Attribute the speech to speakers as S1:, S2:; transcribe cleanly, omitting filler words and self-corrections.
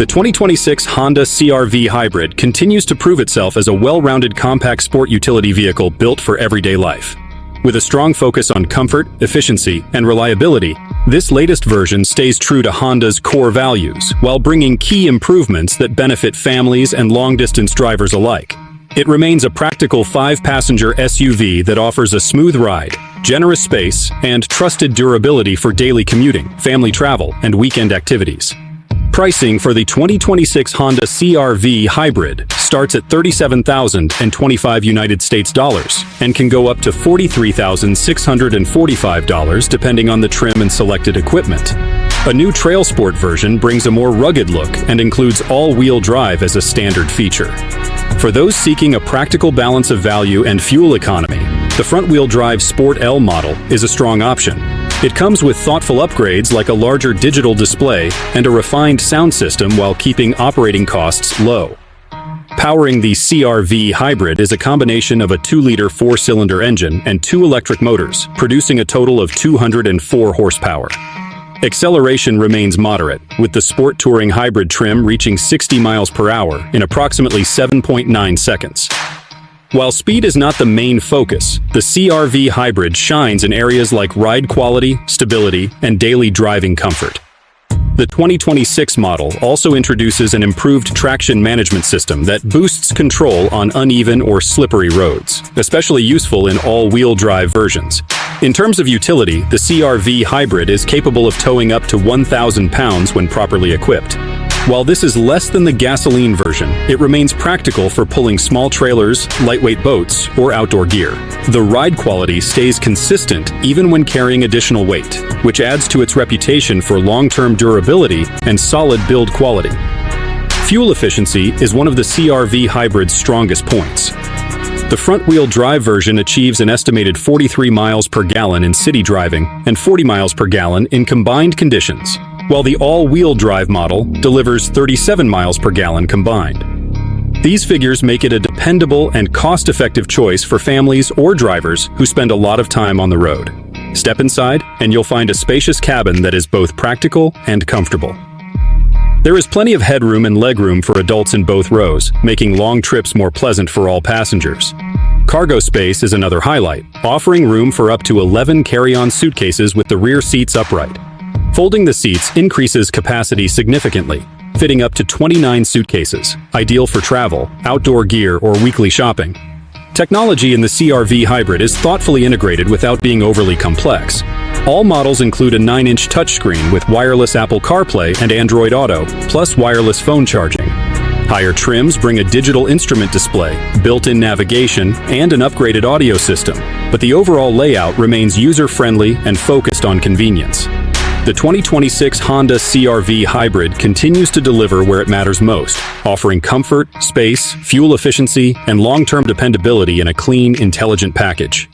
S1: The 2026 Honda CRV Hybrid continues to prove itself as a well-rounded compact sport utility vehicle built for everyday life. With a strong focus on comfort, efficiency, and reliability, this latest version stays true to Honda's core values while bringing key improvements that benefit families and long-distance drivers alike. It remains a practical 5-passenger SUV that offers a smooth ride, generous space, and trusted durability for daily commuting, family travel, and weekend activities. Pricing for the 2026 Honda CRV Hybrid starts at $37,025 United States dollars and can go up to $43,645 depending on the trim and selected equipment. A new Trail Sport version brings a more rugged look and includes all-wheel drive as a standard feature. For those seeking a practical balance of value and fuel economy, the front-wheel drive Sport L model is a strong option. It comes with thoughtful upgrades like a larger digital display and a refined sound system while keeping operating costs low. Powering the CRV Hybrid is a combination of a 2-liter 4-cylinder engine and 2 electric motors, producing a total of 204 horsepower. Acceleration remains moderate, with the Sport Touring Hybrid trim reaching 60 miles per hour in approximately 7.9 seconds. While speed is not the main focus, the CRV Hybrid shines in areas like ride quality, stability, and daily driving comfort. The 2026 model also introduces an improved traction management system that boosts control on uneven or slippery roads, especially useful in all-wheel drive versions. In terms of utility, the CRV Hybrid is capable of towing up to 1,000 pounds when properly equipped. While this is less than the gasoline version, it remains practical for pulling small trailers, lightweight boats, or outdoor gear. The ride quality stays consistent even when carrying additional weight, which adds to its reputation for long-term durability and solid build quality. Fuel efficiency is one of the CRV Hybrid's strongest points. The front-wheel drive version achieves an estimated 43 miles per gallon in city driving and 40 miles per gallon in combined conditions, while the all-wheel drive model delivers 37 miles per gallon combined. These figures make it a dependable and cost-effective choice for families or drivers who spend a lot of time on the road. Step inside, and you'll find a spacious cabin that is both practical and comfortable. There is plenty of headroom and legroom for adults in both rows, making long trips more pleasant for all passengers. Cargo space is another highlight, offering room for up to 11 carry-on suitcases with the rear seats upright. Folding the seats increases capacity significantly, fitting up to 29 suitcases, ideal for travel, outdoor gear, or weekly shopping. Technology in the CRV Hybrid is thoughtfully integrated without being overly complex. All models include a 9-inch touchscreen with wireless Apple CarPlay and Android Auto, plus wireless phone charging. Higher trims bring a digital instrument display, built-in navigation, and an upgraded audio system, but the overall layout remains user-friendly and focused on convenience. The 2026 Honda CRV Hybrid continues to deliver where it matters most, offering comfort, space, fuel efficiency, and long-term dependability in a clean, intelligent package.